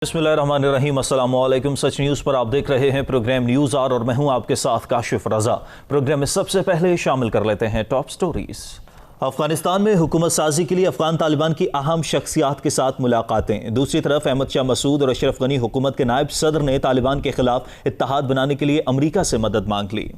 बिस्मिल्लाहिर्रहमानिर्रहीम, अस्सलाम वालेकुम। सच न्यूज़ पर आप देख रहे हैं प्रोग्राम न्यूज़ आर और मैं हूं आपके साथ काशिफ रजा। प्रोग्राम में सबसे पहले शामिल कर लेते हैं टॉप स्टोरीज। अफगानिस्तान में हुकूमत साजी के लिए अफगान तालिबान की अहम शख्सियात के साथ मुलाकातें। दूसरी तरफ अहमद शाह मसूद और अशरफ गनी हुकूमत के नायब सदर ने तालिबान के खिलाफ इत्तेहाद बनाने के लिए अमरीका से मदद मांग ली।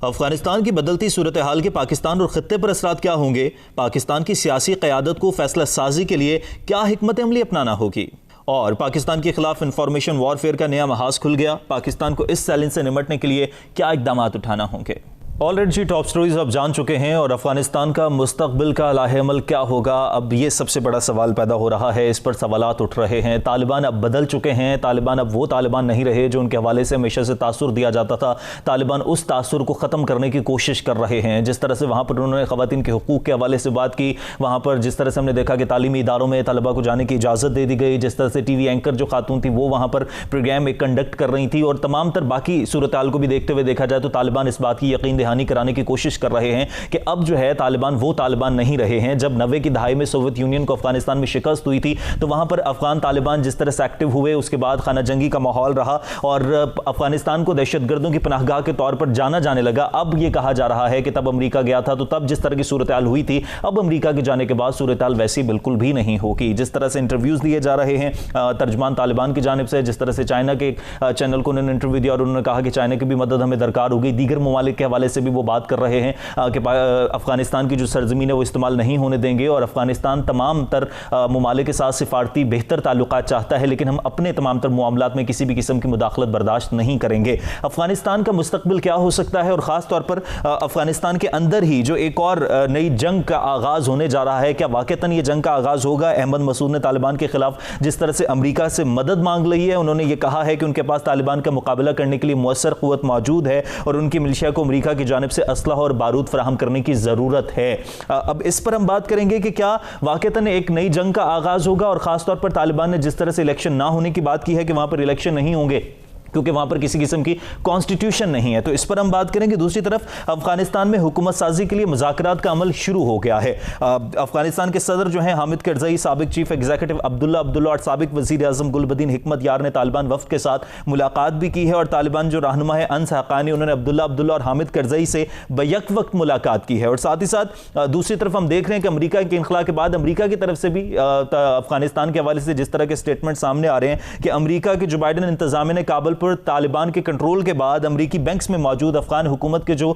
अफगानिस्तान की बदलती सूरत हाल के पाकिस्तान और खित्ते पर असरात क्या होंगे? पाकिस्तान की सियासी क़यादत को फैसला साजी के लिए क्या हिकमत अमली अपनाना होगी? और पाकिस्तान के खिलाफ इंफॉर्मेशन वॉरफेयर का नया महाज खुल गया। पाकिस्तान को इस चैलेंज से निपटने के लिए क्या इकदाम उठाना होंगे? ऑलरेडी जी टॉप स्टोरीज आप जान चुके हैं। और अफगानिस्तान का मुस्तकबिल का लाहेअमल क्या होगा, अब ये सबसे बड़ा सवाल पैदा हो रहा है। इस पर सवालात उठ रहे हैं। तालिबान अब बदल चुके हैं। तालिबान अब वो तालिबान नहीं रहे जो उनके हवाले से हमेशा से तासुर दिया जाता था। तालिबान उस तासुर को ख़त्म करने की कोशिश कर रहे हैं। जिस तरह से वहाँ पर उन्होंने ख़वातीन के हुकूक़ के हवाले से बात की, वहाँ पर जिस तरह से हमने देखा कि तालीमी इदारों में तलबा को जाने की इजाज़त दे दी गई, जिस तरह से TV एंकर जो खातून थी वो वहाँ पर प्रोग्राम एक कंडक्ट कर रही थी, और तमाम तर बाकी सूरत हाल को भी देखते हुए देखा जाए तो तालिबान इस बात की यकीन दहानी कराने की कोशिश कर रहे हैं कि अब जो है तालिबान वो तालिबान नहीं रहे हैं। जब 90 की दहाई में सोवियत यूनियन को अफगानिस्तान में शिकस्त हुई थी तो वहां पर अफगान तालिबान जिस तरह से एक्टिव हुए, उसके बाद खाना जंगी का माहौल रहा और अफगानिस्तान को दहशतगर्दों की पनाहगाह के तौर पर जाना जाने लगा। अब यह कहा जा रहा है कि तब अमेरिका गया था तो तब जिस तरह की सूरत हाल हुई थी, अब अमेरिका के जाने के बाद सूरत हाल वैसी बिल्कुल भी नहीं होगी। जिस तरह से इंटरव्यूज दिए जा रहे हैं तर्जमान तालिबान की जानिब से, जिस तरह से चाइना के चैनल को उन्होंने इंटरव्यू दिया और उन्होंने कहा कि चाइना की भी मदद हमें दरकार होगी। दीगर ममालिक के हवाले से भी वो बात कर रहे हैं कि अफगानिस्तान की जो सरजमीन है वो इस्तेमाल नहीं होने देंगे और अफगानिस्तान तमाम तर ममालिक के साथ सिफारती बेहतर ताल्लुकात चाहता है, लेकिन हम अपने तमाम तर मामलात में किसी भी किस्म की मुदाखलत बर्दाश्त नहीं करेंगे। अफगानिस्तान का मुस्तकबिल क्या हो सकता है और ख़ास तौर पर अफगानिस्तान के अंदर ही जो एक और नई जंग का आगाज़ होने जा रहा है, क्या वाकईतन ये जंग का आगाज़ होगा? अहमद मसूद ने तालिबान के खिलाफ जिस तरह से अमरीका से मदद मांग ली है, उन्होंने ये कहा है कि उनके पास तालिबान का मुकाबला करने के लिए मुअस्सर क़ुव्वत मौजूद है और उनकी मिलिशिया को अमरीका की जानिब से असलहा और बारूद फराहम करने की ज़रूरत है। अब इस पर हम बात करेंगे कि क्या वाकईतन एक नई जंग का आगाज़ होगा, और ख़ास तौर पर तालिबान ने जिस तरह से इलेक्शन ना होने की बात की है कि वहाँ पर इलेक्शन नहीं होंगे क्योंकि वहां पर किसी किस्म की कॉन्स्टिट्यूशन नहीं है, तो इस पर हम बात करेंगे। दूसरी तरफ अफगानिस्तान में हुकूमत साजी के लिए मुज़ाकरात का अमल शुरू हो गया है। अफगानिस्तान के सदर जो हैं हामिद करज़ई, साबिक चीफ एग्जीक्यूटिव अब्दुल्ला और साबिक वज़ीर आज़म गुलबदीन हिकमत यार ने तालिबान वफ़द के साथ मुलाकात भी की है और तालिबान जो रहनुमा है अनस हक़ानी, उन्होंने अब्दुल्ला और हामिद करज़ई से बैक वक्त मुलाकात की है। और साथ ही साथ दूसरी तरफ हम देख रहे हैं कि अमरीका के इनखला के बाद अमरीका की तरफ से भी अफगानिस्तान के हवाले से जिस तरह के स्टेटमेंट सामने आ रहे हैं कि अमरीका के जो बाइडन इंतज़ामिया ने काबुल पर तालिबान के कंट्रोल के बाद अमरीकी बैंक्स में मौजूद अफगान हुकूमत के जो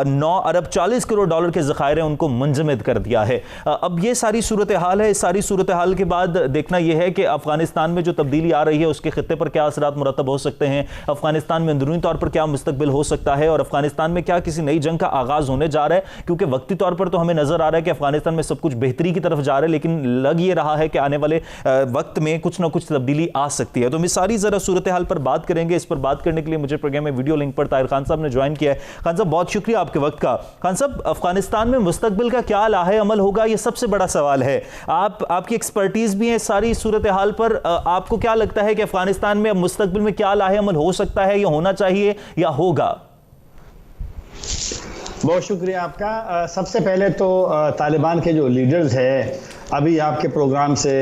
9 अरब 40 करोड़ डॉलर के ज़खायर हैं उनको मुंजमद कर दिया है। अब ये सारी सूरत हाल है। इस सारी सूरत हाल के बाद देखना यह है कि अफगानिस्तान में जो तब्दीली आ रही है उसके खित्ते पर क्या असरात मुरतब हो सकते हैं, अफगानिस्तान में अंदरूनी तौर पर क्या मुस्तकबिल हो सकता है और अफगानिस्तान में क्या किसी नई जंग का आगाज होने जा रहा है। क्योंकि वक्ती तौर पर तो हमें नजर आ रहा है कि अफगानिस्तान में सब कुछ बेहतरी की तरफ जा रहा है, लेकिन लग ये रहा है कि आने वाले वक्त में कुछ ना कुछ तब्दीली आ सकती है। तो हम इस सारी जरा सूरत हाल पर बात करेंगे। इस पर बात करने के लिए मुझे प्रोग्राम में वीडियो लिंक पर ताहिर खान साहब ने ज्वाइन किया है। खान साहब बहुत शुक्रिया आपके वक्त का। खान साहब, अफगानिस्तान में मुस्तकबिल का क्या लाहे अमल होगा, ये सबसे बड़ा सवाल है। आपकी एक्सपर्टीज भी है सारी सूरत हाल पर। आपको क्या लगता है कि अफगानिस्तान में मुस्तकबिल में क्या लाहे अमल हो सकता है, या होना चाहिए या होगा? बहुत शुक्रिया आपका। सबसे पहले तो तालिबान के जो लीडर्स हैं, अभी आपके प्रोग्राम से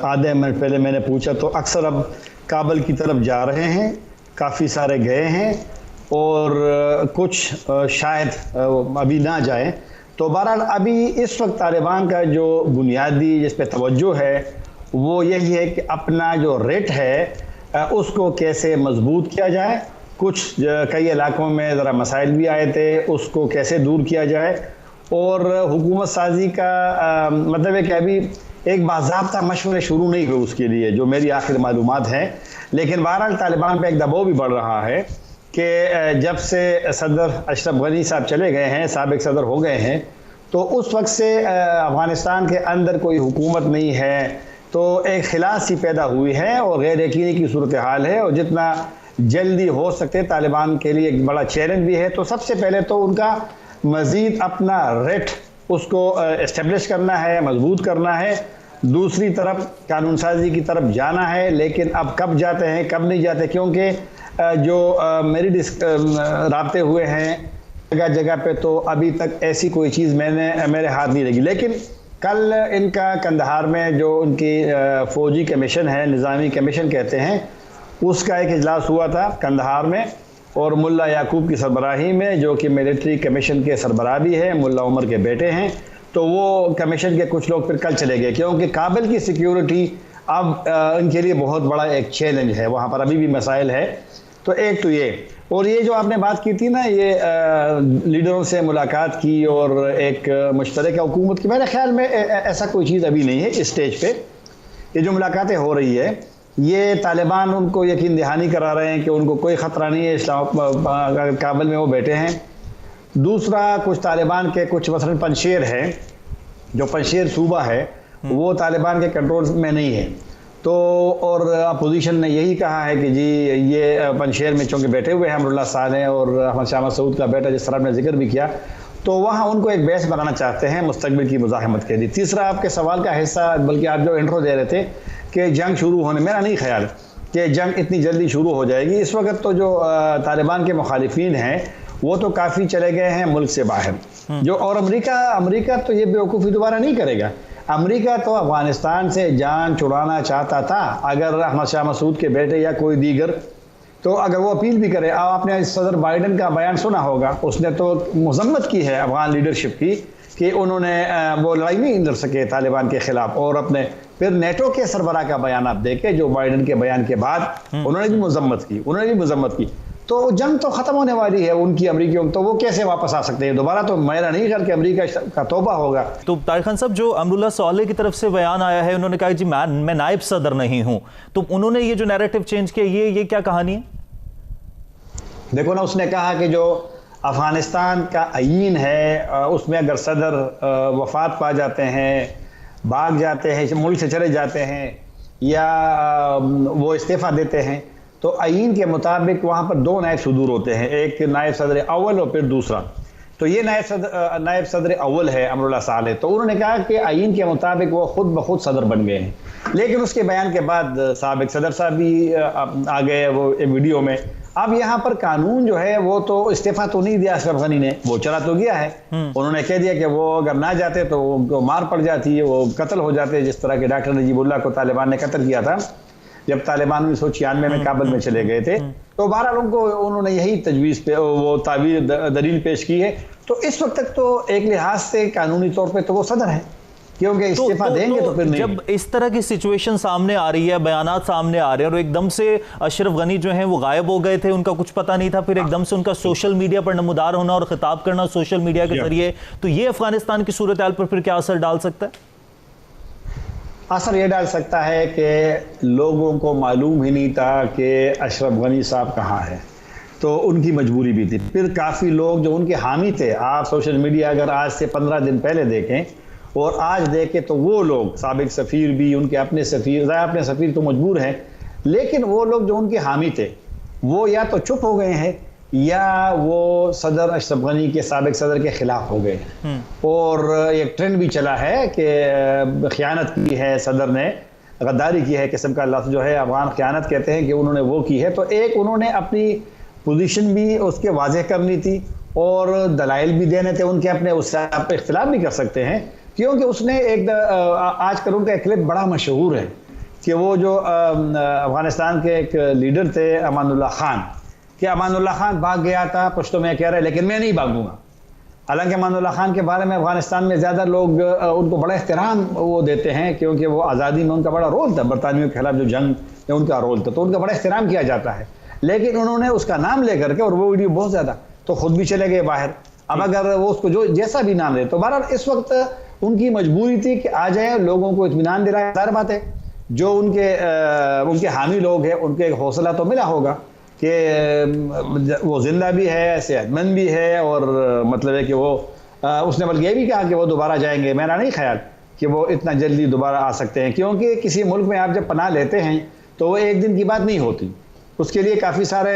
आधे मिनट पहले मैंने पूछा तो अक्सर अब काबुल की तरफ जा रहे हैं, काफ़ी सारे गए हैं और कुछ शायद अभी ना जाए। तो बहरहाल अभी इस वक्त तालिबान का जो बुनियादी जिस पे तवज्जो है वो यही है कि अपना जो रेट है उसको कैसे मजबूत किया जाए। कुछ कई इलाकों में ज़रा मसाइल भी आए थे, उसको कैसे दूर किया जाए। और हुकूमत साजी का मतलब है कि अभी एक बाज़ाब्ता मशवरे शुरू नहीं हुए उसके लिए, जो मेरी आखिर मालूमात हैं। लेकिन बहरहाल तालिबान पे एक दबाव भी बढ़ रहा है कि जब से सदर अशरफ गनी साहब चले गए हैं, साबिक सदर हो गए हैं, तो उस वक्त से अफ़गानिस्तान के अंदर कोई हुकूमत नहीं है, तो एक खिलाफ सी पैदा हुई है और गैर यकीनी की सूरत हाल है। और जितना जल्दी हो सके तालिबान के लिए एक बड़ा चैलेंज भी है। तो सबसे पहले तो उनका मज़ीद अपना रेट उसको इस्टेब्लिश करना है, मजबूत करना है। दूसरी तरफ कानून साजी की तरफ जाना है, लेकिन अब कब जाते हैं कब नहीं जाते, क्योंकि जो मेरी राब्ते हुए हैं जगह जगह पे, तो अभी तक ऐसी कोई चीज़ मेरे हाथ नहीं लगी। लेकिन कल इनका कंदहार में जो उनकी फौजी कमीशन है, निज़ामी कमीशन कहते हैं, उसका एक इजलास हुआ था कंदहार में, और मुल्ला याकूब की सरबराही में, जो कि मिलिट्री कमीशन के सरबराह भी है, मुल्ला उमर के बेटे हैं। तो वो कमीशन के कुछ लोग फिर कल चले गए, क्योंकि काबिल की सिक्योरिटी अब इनके लिए बहुत बड़ा एक चैलेंज है, वहाँ पर अभी भी मसाइल है। तो एक तो ये, और ये जो आपने बात की थी ना, ये लीडरों से मुलाकात की और एक मुश्तरका हुकूमत की, मेरे ख्याल में ऐसा कोई चीज़ अभी नहीं है इस स्टेज पे। ये जो मुलाकातें हो रही है, ये तालिबान उनको यकीन दहानी करा रहे हैं कि उनको कोई ख़तरा नहीं है इस्लाम काबुल में वो बैठे हैं। दूसरा, कुछ तालिबान के कुछ मसलन पंशेर है, जो पंशेर सूबा है वो तालिबान के कंट्रोल में नहीं है। तो और अपोजिशन ने यही कहा है कि जी ये पंशेर में चूँकि बैठे हुए हैं अमरुल्लाह सालेह और अहमद शाह मसूद का बेटा, जिस तरह आपने जिक्र भी किया, तो वहाँ उनको एक बेस बनाना चाहते हैं मुस्तकबिल की मुज़ाहमत के लिए। तीसरा, आपके सवाल का हिस्सा, बल्कि आप जो इंट्रो दे रहे थे कि जंग शुरू होने, मेरा नहीं ख्याल कि जंग इतनी जल्दी शुरू हो जाएगी। इस वक्त तो जो तालिबान के मुखालिफिन हैं वो तो काफ़ी चले गए हैं मुल्क से बाहर, जो, और अमेरिका तो ये बेवकूफ़ी दोबारा नहीं करेगा। अमेरिका तो अफ़गानिस्तान से जान छुड़ाना चाहता था, अगर अहमद शाह मसूद के बेटे या कोई दीगर, तो अगर वो अपील भी करे। आपने सदर बाइडन का बयान सुना होगा, उसने तो मजम्मत की है अफगान लीडरशिप की कि उन्होंने वो लड़ाई नहीं लड़ सके तालिबान के ख़िलाफ़, और अपने फिर नेटो के सरबराह का बयान आप देखें, जो बाइडन के बयान के बाद उन्होंने भी मजम्मत की। तो जंग तो ख़त्म होने वाली है उनकी, अमरीकियों, तो वो कैसे वापस आ सकते हैं दोबारा? तो मेरा नहीं ख्याल कि अमरीका का तौबा होगा। तो तारिक खान साहब, जो अमरुल्लाह सालेह की तरफ से बयान आया है, उन्होंने कहा जी मैं नायब सदर नहीं हूं, तो उन्होंने ये जो नैरेटिव चेंज किया, ये क्या कहानी है? देखो ना, उसने कहा कि जो अफ़गानिस्तान का आईन है उसमें अगर सदर वफात पा जाते हैं, भाग जाते हैं, मुल्क से चले जाते हैं, या वो इस्तीफ़ा देते हैं, तो आईन के मुताबिक वहाँ पर दो नायब सदूर होते हैं, एक नायब सदर अव्वल और फिर दूसरा। तो ये नायब सदर अव्वल है अमरुल्लाह सालेह। तो उन्होंने कहा कि आईन के मुताबिक वो खुद ब खुद सदर बन गए हैं। लेकिन उसके बयान के बाद साबिक सदर साहब भी आ गए वो एक वीडियो में। अब यहाँ पर कानून जो है वो तो इस्तीफा तो नहीं दिया अशरफ गनी ने, वो चला तो गया है। उन्होंने कह दिया कि वो अगर ना जाते तो उनको मार पड़ जाती है, वो कत्ल हो जाते, जिस तरह के डॉक्टर नजीबुल्लाह को तालिबान ने कत्ल किया था जब तालिबान 1996 में काबुल में चले गए थे। तो 12 लोगों को उन्होंने यही तजवीज़ पे वो तावीज़ दलील पेश की है। तो इस वक्त तक तो एक लिहाज से कानूनी तौर पे तो वो सदर है, क्योंकि इस्तीफा देंगे तो फिर नहीं। जब इस तरह की सिचुएशन सामने आ रही है, बयानात सामने आ रहे हैं, और एकदम से अशरफ गनी जो हैं वो गायब हो गए थे, उनका कुछ पता नहीं था, फिर एकदम से उनका सोशल मीडिया पर नमूदार होना और खिताब करना सोशल मीडिया के जरिए, तो ये अफगानिस्तान की सूरत हाल पर फिर क्या असर डाल सकता है? असर ये डाल सकता है कि लोगों को मालूम ही नहीं था कि अशरफ गनी साहब कहाँ हैं, तो उनकी मजबूरी भी थी। फिर काफ़ी लोग जो उनके हामी थे, आप सोशल मीडिया अगर आज से 15 दिन पहले देखें और आज देखें, तो वो लोग साबिक सफ़ीर भी, उनके अपने सफ़ीर तो मजबूर हैं, लेकिन वो लोग जो उनके हामी थे वो या तो चुप हो गए हैं या वो सदर अशरफ गनी के साबिक सदर के ख़िलाफ़ हो गए हैं। और एक ट्रेंड भी चला है कि ख़यानत की है सदर ने, गद्दारी की है, किस्म का लफ्ज़ जो है अफ़गान ख़यानत कहते हैं कि उन्होंने वो की है। तो एक उन्होंने अपनी पोजीशन भी उसके वाज़ेह करनी थी और दलाइल भी देने थे उनके अपने, उससे आप इख्तिलाफ भी कर सकते हैं, क्योंकि उसने एक आजकल उनका एक क्लिप बड़ा मशहूर है कि वो जो अफ़गानिस्तान के एक लीडर थे अमानुल्लाह खान, कि अमानुल्लाह खान भाग गया था, पश्तो में कह रहे लेकिन मैं नहीं भागूंगा। हालांकि अमानुल्लाह खान के बारे में अफ़गानिस्तान में ज़्यादा लोग उनको बड़ा एहतराम वो देते हैं, क्योंकि वो आज़ादी में उनका बड़ा रोल था, बरतानियों के खिलाफ जो जंग में उनका रोल था, तो उनका बड़ा एहतराम किया जाता है। लेकिन उन्होंने उसका नाम ले करके, और वो वीडियो बहुत ज़्यादा, तो ख़ुद भी चले गए बाहर। अब अगर वो उसको जो जैसा भी नाम दे, तो बहरहाल इस वक्त उनकी मजबूरी थी कि आ जाए, लोगों को इत्मीनान दिलाए। ज़ाहिर बात है जो उनके हामी लोग हैं उनको एक हौसला तो मिला होगा कि वो जिंदा भी है, सेहतमंद भी है, और मतलब है कि वो उसने बल्कि ये भी कहा कि वो दोबारा जाएंगे। मेरा नहीं ख्याल कि वो इतना जल्दी दोबारा आ सकते हैं, क्योंकि किसी मुल्क में आप जब पनाह लेते हैं तो वो एक दिन की बात नहीं होती। उसके लिए काफ़ी सारे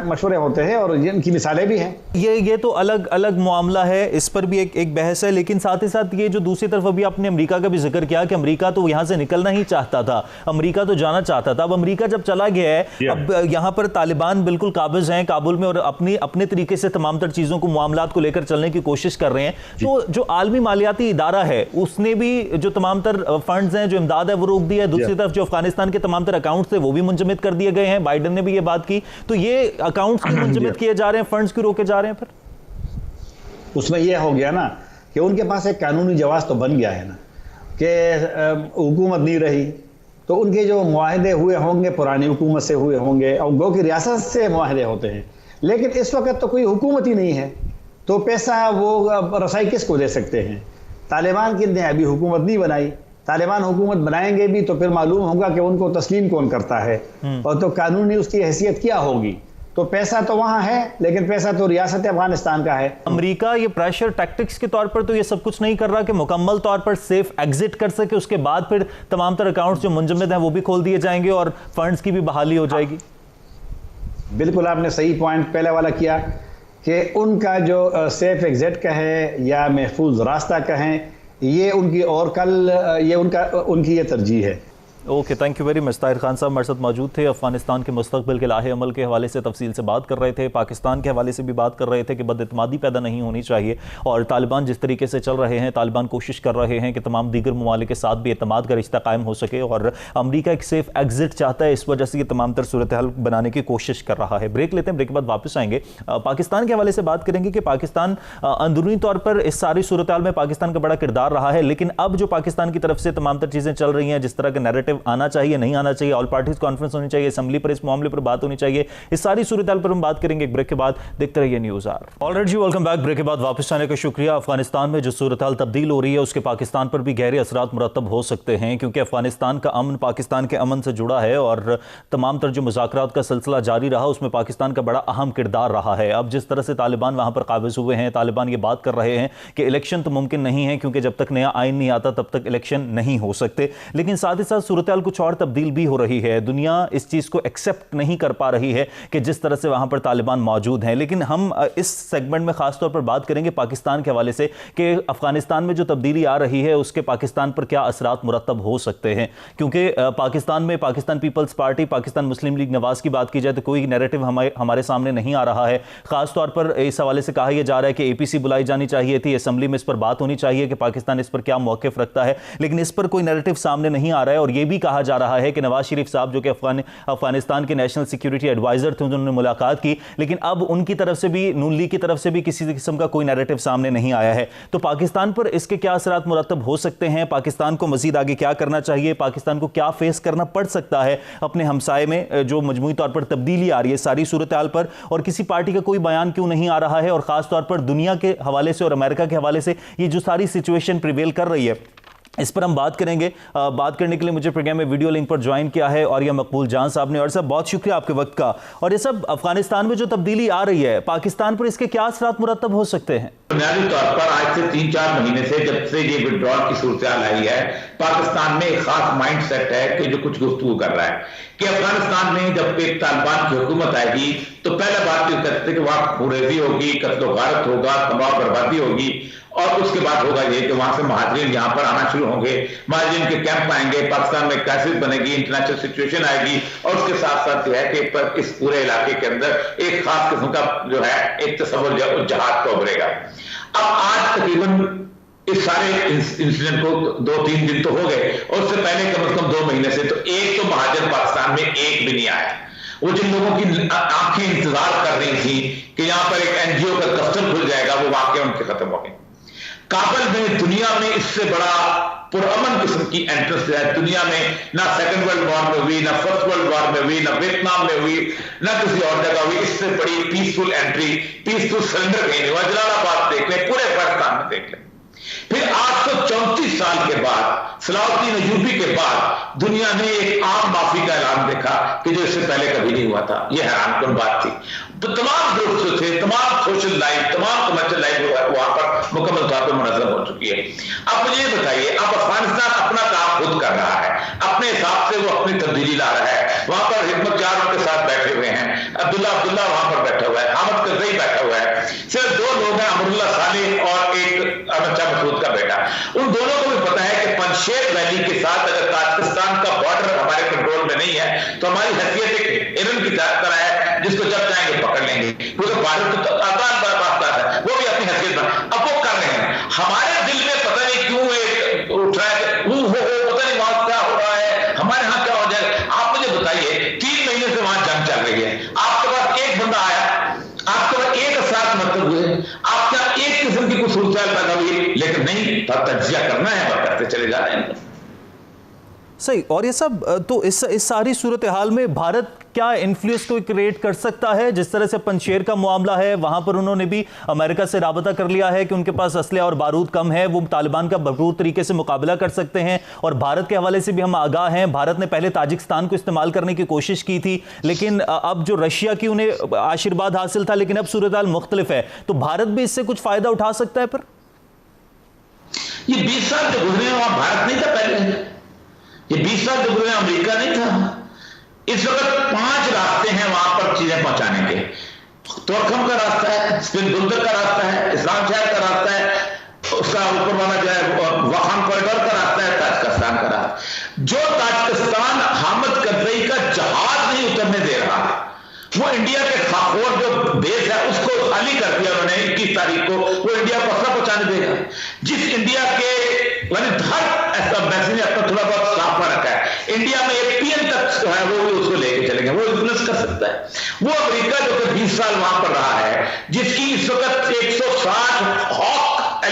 मशवरे होते हैं और इनकी मिसालें भी हैं। ये तो अलग अलग मामला है, इस पर भी एक बहस है, लेकिन साथ ही साथ ये जो दूसरी तरफ अभी आपने अमेरिका का भी जिक्र किया कि अमेरिका तो यहाँ से निकलना ही चाहता था, अमेरिका तो जाना चाहता था। अब अमेरिका जब चला गया है, अब यहाँ पर तालिबान बिल्कुल काबिज हैं काबुल में और अपने तरीके से तमाम तर चीज़ों को मामलात को लेकर चलने की कोशिश कर रहे हैं। तो जो आलमी मालियाती इदारा है उसने भी जो तमाम तर फंड्स हैं, जो इमदाद है, वो रोक दिया है। दूसरी तरफ जो अफगानिस्तान के तमाम तर अकाउंट्स थे वो भी मुंजमद कर दिए गए हैं, बाइडेन ने भी ये बात की। तो ये अकाउंट्स क्यों मुंजमद किए जा रहे हैं, फंड्स क्यों रोके जा रहे हैं? फिर उसमें यह हो गया ना कि उनके पास एक कानूनी जवाब तो बन गया है ना कि हुकूमत नहीं रही, तो उनके जो मुआहदे हुए होंगे पुरानी हुकूमत से हुए होंगे और गो की रियासत से मुआहदे होते हैं, लेकिन इस वक्त तो कोई हुकूमत ही नहीं है, तो पैसा वो रसाई किसको दे सकते हैं? तालिबान की ने अभी हुकूमत नहीं बनाई, तालिबान हुकूमत बनाएंगे भी तो फिर मालूम होगा कि उनको तस्लीम कौन करता है और तो कानूनी उसकी हैसियत क्या होगी। तो पैसा तो वहां है लेकिन पैसा तो रियासत अफगानिस्तान का है। अमेरिका ये प्रेशर टैक्टिक्स के तौर पर तो ये सब कुछ नहीं कर रहा कि मुकम्मल तौर पर सेफ एग्जिट कर सके, उसके बाद फिर तमाम तरह अकाउंट्स जो मुंजमद हैं वो भी खोल दिए जाएंगे और फंड्स की भी बहाली हो जाएगी। बिल्कुल आपने सही पॉइंट पहले वाला किया कि उनका जो सेफ एग्जिट का है या महफूज रास्ता का है, ये उनकी और कल ये उनकी ये तरजीह है। Okay, thank you very much. Tahir Khan साहब हमारे साथ मौजूद थे, अफगानिस्तान के मुस्तकबिल के लाहे अमल के हवाले से तफसील से बात कर रहे थे, पाकिस्तान के हवाले से भी बात कर रहे थे कि बदइतमादी पैदा नहीं होनी चाहिए और तालिबान जिस तरीके से चल रहे हैं, तालिबान कोशिश कर रहे हैं कि तमाम दीगर ममालिक के साथ भी एतमाद का रिश्ता कायम हो सके और अमरीका एक सेफ एग्जिट चाहता है, इस वजह से ये तमाम तर सूरत हाल बनाने की कोशिश कर रहा है। ब्रेक लेते हैं, ब्रेक के बाद वापस आएंगे, पाकिस्तान के हवाले से बात करेंगे कि पाकिस्तान अंदरूनी तौर पर इस सारी सूरत हाल में पाकिस्तान का बड़ा किरदार रहा है, लेकिन अब जो पाकिस्तान की तरफ से तमाम तर चीज़ें चल रही हैं, जिस तरह का नैरेटिव आना चाहिए, नहीं आना चाहिए, ऑल पार्टीज कॉन्फ्रेंस होनी चाहिए, असेंबली पर इस मामले पर बात होनी चाहिए, इस सारी सूरत-हाल पर हम बात करेंगे एक ब्रेक के बाद। देखते रहिए न्यूज़ आर। ऑलराइट जी, वेलकम बैक। ब्रेक के बाद वापस आने का शुक्रिया। अफगानिस्तान में जो सूरत-हाल तब्दील हो रही है उसके पाकिस्तान पर भी गहरे असरात मुरतब हो सकते हैं, क्योंकि अफगानिस्तान का अमन पाकिस्तान के अमन से जुड़ा है और तमाम तर जो मुज़ाकरात का सिलसिला जारी रहा उसमें पाकिस्तान का बड़ा अहम किरदार रहा है। अब जिस तरह से तालिबान वहां पर काबिज हुए हैं, तालिबान ये बात कर रहे हैं कि इलेक्शन तो मुमकिन नहीं है क्योंकि जब तक नया आइन नहीं आता तब तक इलेक्शन नहीं हो सकते, लेकिन साथ ही साथ सूरत-हाल कुछ और तब्दील भी हो रही है। दुनिया इस चीज़ को एक्सेप्ट नहीं कर पा रही है कि जिस तरह से वहां पर तालिबान मौजूद हैं, लेकिन हम इस सेगमेंट में खासतौर पर बात करेंगे पाकिस्तान के हवाले से कि अफगानिस्तान में जो तब्दीली आ रही है उसके पाकिस्तान पर क्या असरात मुरतब हो सकते हैं, क्योंकि पाकिस्तान में पाकिस्तान पीपल्स पार्टी, पाकिस्तान मुस्लिम लीग नवाज की बात की जाए तो कोई नैरेटिव हमारे सामने नहीं आ रहा है। खासतौर पर इस हवाले से कहा यह जा रहा है कि APC बुलाई जानी चाहिए थी, असेंबली में इस पर बात होनी चाहिए कि पाकिस्तान इस पर क्या मौक़िफ़ रखता है, लेकिन इस पर कोई नैरेटिव सामने नहीं आ रहा है। और यह भी कहा जा रहा है कि नवाज शरीफ साहब जो कि अफगानिस्तान के नेशनल सिक्योरिटी एडवाइजर थे, उन्होंने मुलाकात की, लेकिन अब उनकी तरफ से भी, नून लीग की तरफ से भी किसी किस्म का कोई नैरेटिव सामने नहीं आया है। तो पाकिस्तान पर इसके क्या असरात मुरतब हो सकते हैं, पाकिस्तान को मजीद आगे क्या करना चाहिए, पाकिस्तान को क्या फेस करना पड़ सकता है अपने हमसाये में जो मजमूई तौर पर तब्दीली आ रही है सारी सूरत हाल पर, और किसी पार्टी का कोई बयान क्यों नहीं आ रहा है, और खासतौर पर दुनिया के हवाले से और अमेरिका के हवाले से ये जो सारी सिचुएशन प्रिवेल कर रही है, इस पर हम बात करेंगे। बात करने के लिए मुझे प्रोग्राम में वीडियो लिंक पर ज्वाइन किया है और यह मकबूल जान साहब ने। और साहब बहुत शुक्रिया आपके वक्त का। और ये सब अफगानिस्तान में जो तब्दीली आ रही है, पाकिस्तान पर इसके क्या असरात मुरतब हो सकते हैं? बुनियादी तौर पर आज से 3-4 महीने से जब से ये विड्रॉल की सूरत आई है, पाकिस्तान में एक खास माइंड सेट है कि जो कुछ गुफ्तगू कर रहा है कि अफगानिस्तान में जब एक तालिबान की हुकूमत आएगी तो पहला बात ये कहते थे कि वहां खुरेजी होगी, कत्लो गारत होगा, तबाह बर्बादी होगी, और उसके बाद होगा ये कि वहां से महाजरीन यहां पर आना शुरू होंगे, महाजरीन के कैंप आएंगे, पाकिस्तान में क्राइसिस बनेगी, इंटरनेशनल सिचुएशन आएगी, और उसके साथ साथ यह है कि इस पूरे इलाके के अंदर एक खास किस्म का जो है एक तस्वर जहाद का उभरेगा। अब आज तकरीबन इस सारे इंसिडेंट को 2-3 दिन तो हो गए, और उससे पहले कम से कम 2 महीने से तो एक तो महाजर पाकिस्तान में एक भी नहीं आया। वो जिन लोगों की आंखें इंतजार कर रही थी कि यहां पर एक NGO का दफ्तर खुल जाएगा, वो वाकई उनके खत्म हो गए। काबुल में दुनिया में इससे बड़ा पुरअमन किस्म की एंट्रेंस है दुनिया में, ना सेकंड वर्ल्ड वॉर में हुई, ना फर्स्ट वर्ल्ड वॉर में हुई, ना वियतनाम में हुई, ना किसी और जगह हुई। इससे बड़ी पीसफुल एंट्री, पीसफुल सरेंडर कहीं नहीं हुआ। जलालाबाद देख लें, पूरे पाकिस्तान में देख लें। फिर 834 साल के बाद सलाहुद्दीन अय्यूबी के बाद दुनिया ने एक आम माफी का ऐलान देखा कि जो इससे पहले कभी नहीं हुआ था। यह हैरानकुन बात थी। तो तमाम ग्रुप्स जो थे, तमाम सोशल लाइफ, तमाम कमर्शियल लाइफ वहां पर मुकम्मल तौर पर मुनज़्ज़म हो चुकी है। अब मुझे ये बताइए, अब अफगानिस्तान अपना काम खुद कर रहा है, अपने हिसाब से वो अपनी तब्दीली ला रहा है। वहां पर हिकमत जार उनके साथ बैठे हुए हैं, अब्दुल्ला वहां पर बैठा हुआ है, हामिद करज़ई बैठा हुआ है। सिर्फ दो लोग हैं, अमरुल्लाह सालेह और एक अहमद शाह मसूद का बेटा। उन दोनों को भी पता है कि पंजशेर वैली के साथ अगर ताजिकिस्तान का बॉर्डर हमारे कंट्रोल में नहीं है तो हमारी हैसियत एक हिरन की तरह है जिसको जब चाहेंगे पकड़ लेंगे, क्योंकि भारत तो आसान है, वो भी अपनी हैसियत पर अब वो कर रहे हैं। हमारे दिल में पता नहीं क्यों एक उठ रहा है कि पता नहीं वहां क्या हो रहा है, हमारे यहाँ क्या हो जाएगा। आप मुझे बताइए, 3 महीने से वहां जंग चल रही है, आपके पास एक बंदा आया, आपके पास एक असरात मतलब हुए, आपके यहाँ एक किस्म की कुछ सूरत पैदा हुई, लेकिन नहीं, तजिया करना है और करते चले जा रहे हैं। सही। और ये सब तो इस सारी सूरत हाल में भारत क्या इन्फ्लुएंस को क्रिएट कर सकता है? जिस तरह से पंजशेर का मामला है, वहां पर उन्होंने भी अमेरिका से राबता कर लिया है कि उनके पास असले और बारूद कम है, वो तालिबान का भरपूर तरीके से मुकाबला कर सकते हैं। और भारत के हवाले से भी हम आगाह हैं, भारत ने पहले ताजिकिस्तान को इस्तेमाल करने की कोशिश की थी, लेकिन अब जो रशिया की उन्हें आशीर्वाद हासिल था, लेकिन अब सूरत हाल मुख्तलिफ है। तो भारत भी इससे कुछ फायदा उठा सकता है। पर ये 20 साल जो गुजरे वहां भारत नहीं था पहले, ये 20 साल जो गुजरे अमेरिका नहीं था। इस वक्त 5 रास्ते हैं वहां पर चीजें पहुंचाने के। तोरखम का रास्ता है, स्पिन बुलदर का रास्ता है, इस्लाम शहर का रास्ता है, उसका ऊपर वाला जो है वखान कॉरिडोर का रास्ता है, ताजिकिस्तान का रास्ता। जो ताजिकिस्तान हामिद करज़ई का जहाज नहीं उतरने दे रहा है, वो इंडिया के खाखोर जो बेस है उसको खाली कर दिया उन्होंने 21 तारीख को, वो इंडिया को असर पहुंचाने देगा। जिस इंडिया के हर ऐसा मैसेज ने अपना थोड़ा बहुत साफ रखा है, इंडिया में एक पीएम तक है वो भी उसको लेके चलेंगे, वो इन्फ्लुएंस कर सकता है। वो अमेरिका जो कि 20 साल वहां पर रहा है, जिसकी इस वक्त 160 हॉक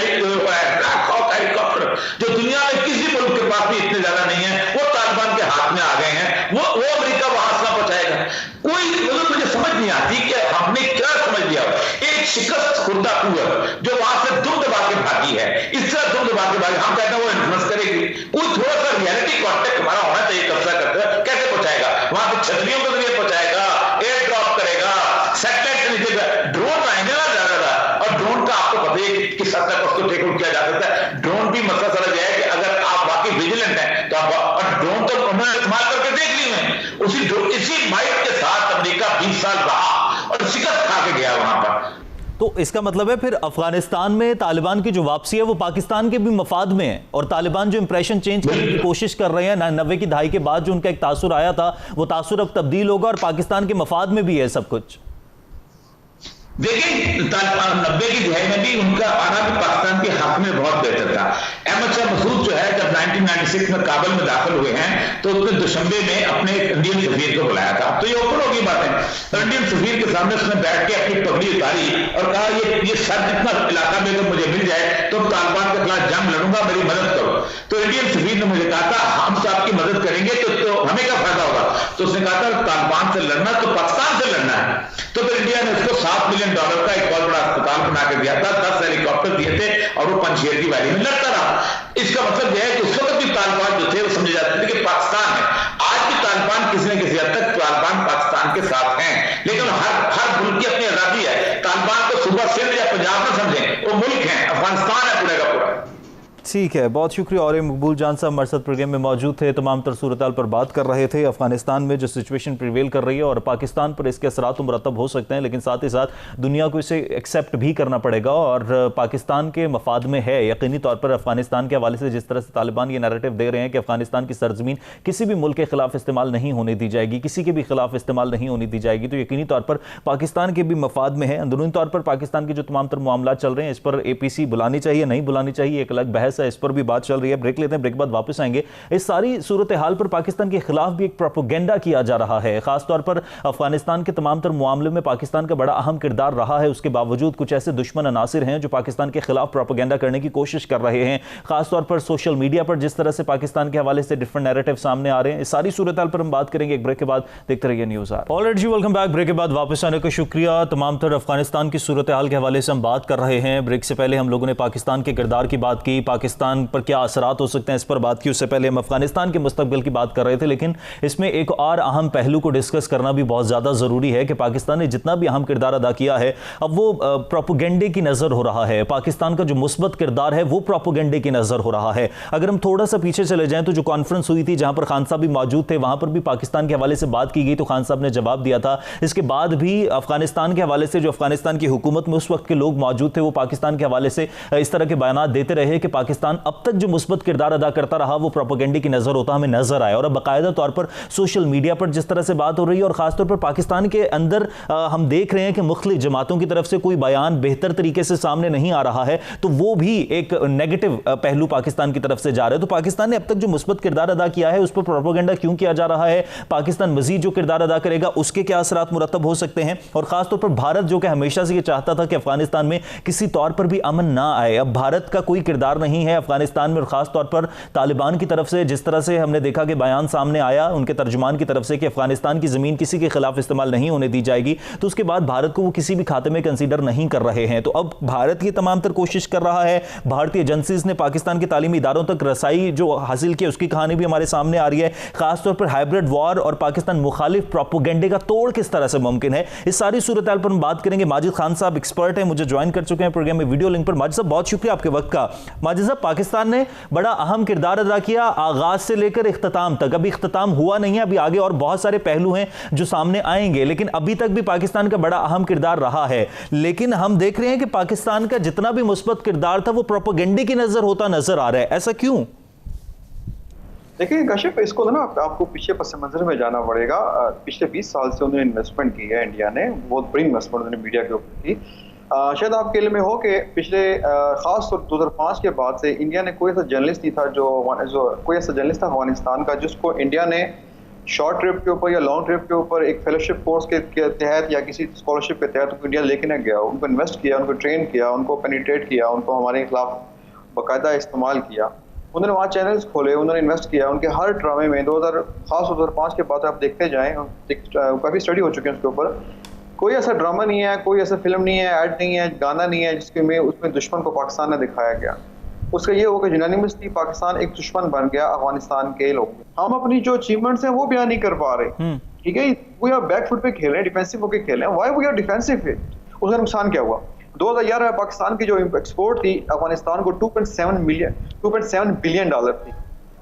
हेलीकॉप्टर जो दुनिया में किसी मुल्क के पास भी इतने ज्यादा नहीं है, वो तालिबान के हाथ में आ गए हैं। वो अमेरिका वहां से पहुंचाएगा। कोई मुझे समझ नहीं आती कि हमने क्या समझ लिया। एक शिकस्त खुर्दा कुव्वत जो वहां से दुम दबा के भागी है, इस तरह दुम दबा के भागी, हम कहते हैं वो इन्फ्लुएंस करेगी। कोई थोड़ा सा रियलिटी कॉन्टेक्ट हमारा होना चाहिए, कब्जा करते हैं कैसे पहुंचाएगा, वहां पे छतरियों के जरिए पहुंचाएगा, एयर ड्रॉप करेगा, सैटेलाइट के नीचे ड्रोन आएंगे ना ज्यादा, और ड्रोन का आपको पता है कि किस हद तक उसको टेक आउट किया जा सकता है। ड्रोन भी मसला समझ है कि अगर आप वाकई विजिलेंट हैं तो आप, और ड्रोन तो उन्होंने इस्तेमाल करके देख ली है। इसी माइट के साथ अमेरिका 20 साल रहा और शिकस्त खा के गया वहां पर। तो इसका मतलब है फिर अफगानिस्तान में तालिबान की जो वापसी है वो पाकिस्तान के भी मफाद में है, और तालिबान जो इंप्रेशन चेंज करने की कोशिश कर रहे हैं 90 की दहाई के बाद जो उनका एक तासुर आया था, वो तासुर अब तब्दील होगा और पाकिस्तान के मफाद में भी है सब कुछ। देखिए 90 की दहाई में भी उनका आना भी पाकिस्तान के हक में बहुत बेहतर था। अहमद शाह मसूद जो है जब 1996 में काबुल में दाखिल हुए हैं तो उसने दुशंबे में अपने इंडियन सफीर को बुलाया था। तो ये ओपन होगी बातें, तो इंडियन सफीर के सामने उसने बैठ के अपनी पगड़ी उतारी और कहा ये सर जितना इलाका में अगर मुझे मिल जाए तो तालिबान के खिलाफ जंग लड़ूंगा, मेरी मदद करो। तो इंडियन सफीर ने मुझे कहा था हम तो आपकी मदद करेंगे तो हमें क्या फायदा होगा। तो उसने कहा था तालिबान से लड़ना तो पाकिस्तान से लड़ना है। तो फिर इंडिया ने उसको $7 मिलियन का एक बहुत बड़ा अस्पताल बना के दिया था, 10 हेलीकॉप्टर दिए थे और वो पंजशेर की वैली में लड़ता रहा। इसका मतलब यह है कि उस वक्त भी तालिबान जो थे वो समझे जाते थे कि पाकिस्तान है। आज भी तालिबान किसी न किसी हद तक तालिबान पाकिस्तान के साथ हैं, लेकिन हर मुल्क की अपनी आजादी है। तालिबान को सूबा सिंध या पंजाब में समझें, वो मुल्क है, अफगानिस्तान है पूरे का पूरा। ठीक है, बहुत शुक्रिया। और मकबूल जान साहब हमारे साथ प्रोग्राम में मौजूद थे, तमाम तर सूरत पर बात कर रहे थे। अफगानिस्तान में जो सिचुएशन प्रिवेल कर रही है और पाकिस्तान पर इसके असरात मुरतब हो सकते हैं, लेकिन साथ ही साथ दुनिया को इसे एक्सेप्ट भी करना पड़ेगा और पाकिस्तान के मफाद में है। यकीनी तौर पर अफगानिस्तान के हवाले से जिस तरह से तालिबान ये नैरेटिव दे रहे हैं कि अफगानिस्तान की सरजमीन किसी भी मुल्क के खिलाफ इस्तेमाल नहीं होने दी जाएगी, किसी के भी खिलाफ इस्तेमाल नहीं होने दी जाएगी, तो यकीनी तौर पर पाकिस्तान के भी मफाद में है। अंदरूनी तौर पर पाकिस्तान के जो तमाम तर मामला चल रहे हैं इस पर APC बुलानी चाहिए, नहीं बुलानी चाहिए, एक अलग बहस ऐसा, इस पर भी बात चल रही है। ब्रेक लेते हैं, ब्रेक बाद वापस आएंगे। इस सारी सूरत हाल पर पाकिस्तान के खिलाफ भी एक प्रोपेगेंडा किया जा रहा है, खासतौर पर अफगानिस्तान के तमाम तर मामलों में पाकिस्तान का बड़ा अहम किरदार रहा है। उसके बावजूद कुछ ऐसे दुश्मन अनासिर हैं जो पाकिस्तान के खिलाफ प्रोपेगेंडा करने की कोशिश कर रहे हैं, खासतौर पर सोशल मीडिया पर जिस तरह से पाकिस्तान के हवाले से डिफरेंट नैरेटिव सामने आ रहे हैं। इस सारी सूरत हाल पर हम बात करेंगे एक ब्रेक के बाद। देखते रहिए न्यूज़ आर। ऑलराइट जी, वेलकम बैक। ब्रेक के बाद वापस आने का शुक्रिया। तमाम तर अफगानिस्तान की सूरत हाल के हवाले से हम बात कर रहे हैं। ब्रेक से पहले हम लोगों ने पाकिस्तान के किरदार की बात की, पाकिस्तान पर क्या असरात हो सकते हैं इस पर बात की। उससे पहले हम अफगानिस्तान के मुस्तकबिल की बात कर रहे थे, लेकिन इसमें एक और अहम पहलू को डिस्कस करना भी बहुत ज़्यादा ज़रूरी है कि पाकिस्तान ने जितना भी अहम किरदार अदा किया है, अब वो प्रोपेगेंडे की नज़र हो रहा है। पाकिस्तान का जो मुस्बत किरदार है वो प्रोपेगेंडे की नज़र हो रहा है। अगर हम थोड़ा सा पीछे चले जाएं तो जो कॉन्फ्रेंस हुई थी जहां पर खान साहब भी मौजूद थे, वहां पर भी पाकिस्तान के हवाले से बात की गई तो खान साहब ने जवाब दिया था। इसके बाद भी अफगानिस्तान के हवाले से जो अफगानिस्तान की हुकूमत में उस वक्त के लोग मौजूद थे वो पाकिस्तान के हवाले से इस तरह के बयान देते रहे कि पाकिस्तान अब तक जो मुस्बत किरदार अदा करता रहा वो प्रोपेगेंडे की नज़र होता हमें नजर आया। और अब बाकायदा तौर पर सोशल मीडिया पर जिस तरह से बात हो रही है और खासतौर पर पाकिस्तान के अंदर हम देख रहे हैं कि मुख्तलिफ जमातों की तरफ से कोई बयान बेहतर तरीके से सामने नहीं आ रहा है, तो वो भी एक नेगेटिव पहलू पाकिस्तान की तरफ से जा रहा है। तो पाकिस्तान ने अब तक जो मुस्बत किरदार अदा किया है उस पर प्रोपेगेंडा क्यों किया जा रहा है, पाकिस्तान मजीद जो किरदार अदा करेगा उसके क्या असरात मुरतब हो सकते हैं, और खासतौर पर भारत जो कि हमेशा से ये चाहता था कि अफगानिस्तान में किसी तौर पर भी अमन ना आए, अब भारत का कोई किरदार नहीं है अफगानिस्तान में। और खासतौर पर तालिबान की तरफ से जिस तरह से हमने देखा कि बयान सामने आया उनके तर्जुमान की तरफ से कि अफगानिस्तान की जमीन किसी के खिलाफ इस्तेमाल नहीं होने दी जाएगी, तो उसके बाद भारत को वो किसी भी खाते में कंसीडर नहीं कर रहे हैं। तो अब भारत ये तमाम तर कोशिश कर रहा है, भारतीय एजेंसीज ने पाकिस्तान के तालीमी इदारों तक रसाई जो हासिल की उसकी कहानी भी हमारे सामने आ रही है। खासतौर पर हाइब्रिड वॉर और पाकिस्तान मुखालिफ प्रोपेगेंडे का तोड़ किस तरह से मुमकिन है, इस सारी सूरत हाल पर हम बात करेंगे। माजिद खान साहब एक्सपर्ट हैं, मुझे ज्वाइन कर चुके हैं प्रोग्राम में वीडियो लिंक पर। माजिद साहब बहुत शुक्रिया आपके वक्त का। माजिद साहब, पाकिस्तान ने बड़ा अहम किरदार अदा किया आगाज से लेकर इख्तिताम तक। अभी इख्तिताम हुआ नहीं है, अभी आगे और बहुत सारे पहलू हैं जो सामने आएंगे, लेकिन अभी तक भी पाकिस्तान का बड़ा अहम किरदार रहा है। लेकिन हम देख रहे हैं कि पाकिस्तान का जितना भी मुस्बत किरदार था वो प्रोपेगेंडे की नजर होता नजर आ रहा है। ऐसा क्यों? देखिए कश्यप, इसको ना आपको पीछे पस मंजर में जाना पड़ेगा। पिछले 20 साल से उन्होंने इन्वेस्टमेंट की है, इंडिया ने बहुत बड़ी इन्वेस्टमेंट उन्होंने मीडिया के ऊपर की। शायद आपके लिए में हो कि पिछले खास तौर 2005 के बाद से इंडिया ने कोई ऐसा जर्नलिस्ट नहीं था जो कोई ऐसा जर्नलिस्ट था अफगानिस्तान का जिसको इंडिया ने शॉर्ट ट्रिप के ऊपर या लॉन्ग ट्रिप के ऊपर एक फेलोशिप कोर्स के तहत या किसी स्कॉलरशिप के तहत उनको इंडिया लेके ना गया, उनको इन्वेस्ट किया, उनको ट्रेन किया, उनको पेनिट्रेट किया, उनको हमारे खिलाफ बाकायदा इस्तेमाल किया। उन्होंने वहाँ चैनल्स खोले, उन्होंने इन्वेस्ट किया, उनके हर ड्रामे में 2005 के बाद आप देखते जाएँ, काफ़ी स्टडी हो चुके हैं उसके ऊपर। कोई ऐसा ड्रामा नहीं है, कोई ऐसा फिल्म नहीं है, ऐड नहीं है, गाना नहीं है जिसके में उसमें दुश्मन को पाकिस्तान ने दिखाया गया। उसका ये होगा यूनानिमसली पाकिस्तान एक दुश्मन बन गया अफगानिस्तान के लोग। हम अपनी जो अचीवमेंट्स हैं वो बयान नहीं कर पा रहे, ठीक है। वो यार बैक फुट पे खेल रहे हैं, डिफेंसिव होकर खेल रहे हैं। वाई वो यार डिफेंसिव है, उसका नुकसान क्या हुआ? 2011 में पाकिस्तान की जो एक्सपोर्ट थी अफगानिस्तान को 2.7 बिलियन डॉलर थी।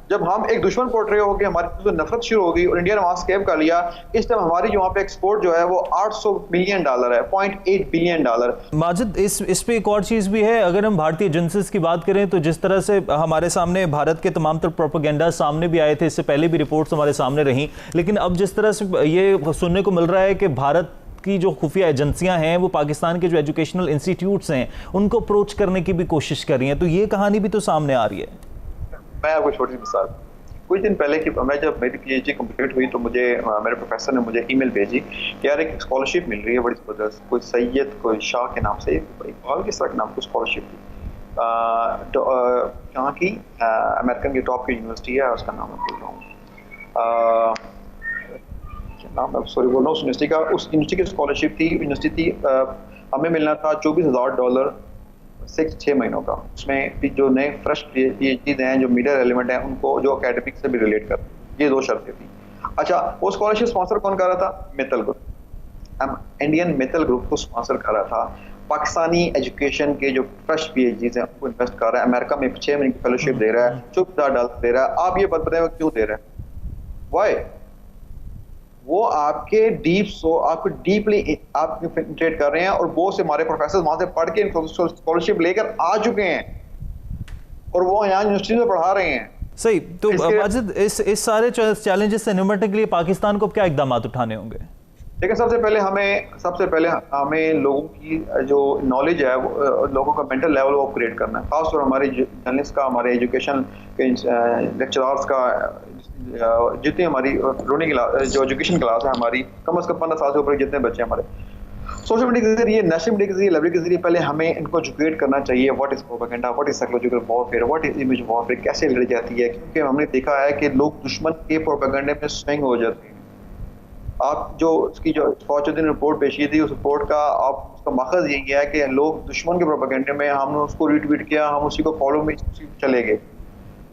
जब हम एक दुश्मन पोर्ट्रे हो गए, हमारी तो नफरत शुरू हो गई और इंडिया ने वहां स्केप कर लिया। इस टाइम हमारी जो वहाँ पे एक्सपोर्ट जो है वो 800 मिलियन डॉलर है, 0.8 बिलियन डॉलर। माजिद, इस पे एक और चीज़ भी है। अगर हम भारतीय एजेंसीज की बात करें तो जिस तरह से हमारे सामने भारत के तमाम तर प्रोपेगेंडा सामने भी आए थे, इससे पहले भी रिपोर्ट्स हमारे सामने रहीं, लेकिन अब जिस तरह से ये सुनने को मिल रहा है कि भारत की जो खुफिया एजेंसियां हैं वो पाकिस्तान के जो एजुकेशनल इंस्टीट्यूट्स हैं उनको अप्रोच करने की भी कोशिश कर रही हैं, तो ये कहानी भी तो सामने आ रही है। मैं आपको छोटी सी मिसाल, कुछ दिन पहले की मैं जब मेरी पीएचडी कंप्लीट हुई तो मुझे मेरे प्रोफेसर ने मुझे ईमेल भेजी कि यार एक स्कॉलरशिप मिल रही है बड़ी ज़बरदस्त, कोई सैयद कोई शाह के नाम से, इकबाल किस तरह के नाम की स्कॉलरशिप थी, यहाँ की अमेरिकन की टॉप की यूनिवर्सिटी है, उसका नाम मैं भूल रहा हूँ, नाम सॉरी बोल रहा हूँ, यूनिवर्सिटी का, उस यूनिवर्सिटी की स्कॉलरशिप थी। यूनिवर्सिटी थी हमें मिलना था $24,000 6 महीनों का। उसमें जो नए फ्रेश पीएचडीज हैं जो मीडिया रेलिवेंट हैं उनको जो एकेडमिक से भी रिलेट कर, ये 2 शर्तें थी। अच्छा, वो स्कॉलरशिप स्पॉन्सर कौन कर रहा था? Mittal group, Indian Mittal group को स्पॉन्सर कर रहा था। पाकिस्तानी एजुकेशन के जो फ्रेश पीएचडीज हैं उनको इन्वेस्ट कर रहा है, अमेरिका में 6 महीने की फेलोशिप दे रहा है, $24,000 दे रहा है। आप ये बताएं क्यों दे रहा है? वाई? वो आपके आपको डीपली आप पेनिट्रेट कर रहे हैं और वो से हमारे प्रोफेसर वहां से पढ़ के स्कॉलरशिप लेकर आ चुके हैं और वो यहाँ यूनिवर्सिटी में पढ़ा रहे हैं। सही। तो माजिद, इस सारे चैलेंजेस से निपटने के लिए पाकिस्तान को क्या इकदाम उठाने होंगे? देखिए सबसे पहले हमें लोगों की जो नॉलेज है वो लोगों का मेंटल लेवल वो अपग्रेड करना है। खासतौर हमारे जर्नलिस्ट का, हमारे एजुकेशन के लेक्चरर्स का, जितनी हमारी जो एजुकेशन क्लास है हमारी, कम से कम 15 साल से ऊपर जितने बच्चे हमारे, सोशल मीडिया के जरिए, नेशनल मीडिया के जरिए, लाइब्रेरी के जरिए पहले हमें इनको एजुकेट करना चाहिए। What is propaganda, what is psychological warfare, what is image warfare, कैसे लड़ी जाती है। क्योंकि हमने देखा है कि लोग दुश्मन के प्रोपेगेंडे में स्विंग हो जाते हैं। आप जो उसकी जो फॉर्चून रिपोर्ट पेश की थी, उस रिपोर्ट का आप उसका मकसद यही है कि लोग दुश्मन के प्रोपेगेंडे में, हमने उसको रीट्वीट किया, हम उसी को फॉलो में चले गए।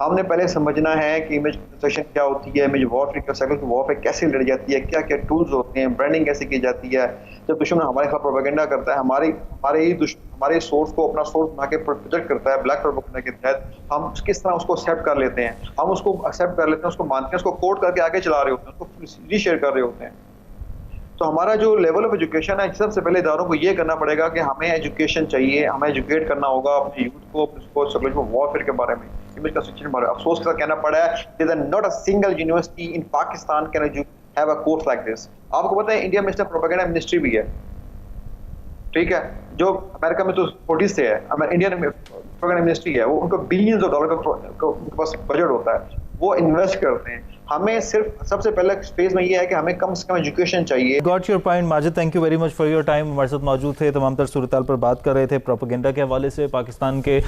हमने पहले समझना है कि इमेज कंस्ट्रक्शन क्या होती है, इमेज वॉरफेयर, साइकोलॉजिकल वॉरफेयर कैसे लड़ी जाती है, क्या क्या टूल्स होते हैं, ब्रांडिंग कैसे की जाती है। जब दुश्मन हमारे खिलाफ प्रोपेगेंडा करता है, हमारे सोर्स को अपना सोर्स बना के प्रोजेक्ट करता है ब्लैक प्रोपेगेंडा के तहत, हम किस तरह उसको एक्सेप्ट कर लेते हैं, उसको मानते हैं, उसको कोड करके आगे चला रहे होते हैं, उसको रीशेयर कर रहे होते हैं। तो हमारा जो लेवल ऑफ एजुकेशन है, सबसे पहले इदारों को ये करना पड़ेगा कि हमें एजुकेशन चाहिए, हमें एजुकेट करना होगा अपने यूथ को, साइकोलॉजिकल वॉरफेयर के बारे में, इमेज कंस्ट्रक्शन के बारे में। अफसोस के साथ कहना पड़ा है, there is not a single university in Pakistan can have a course like this. आपको पता है इंडिया में इसका प्रोपेगेंडा मिनिस्ट्री भी है, ठीक है, जो अमेरिका में तो 40 से है, इंडिया में प्रोपेगेंडा मिनिस्ट्री है, वो उनको बिलियंस ऑफ डॉलर का उनके पास बजट होता है, वो इन्वेस्ट करते हैं। हमें सिर्फ सबसे पहले फेज में ये है कि हमें कम से कम एजुकेशन चाहिए। Got your point Majid, thank you very much for your time. हमारे साथ मौजूद थे, तमाम तर सूरत पर बात कर रहे थे प्रोपेगेंडा के हवाले से। पाकिस्तान के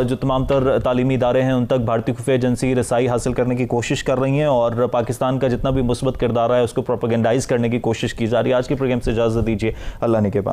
जो तमाम तर तालीमी इदारे हैं उन तक भारतीय खुफिया एजेंसी रसाई हासिल करने की कोशिश कर रही हैं और पाकिस्तान का जितना भी मुस्बत किरदार है उसको प्रोपेगेंडाइज करने की कोशिश की जा रही है। आज के प्रोग्राम से इजाज़त दीजिए, अल्लाह ने के बाद।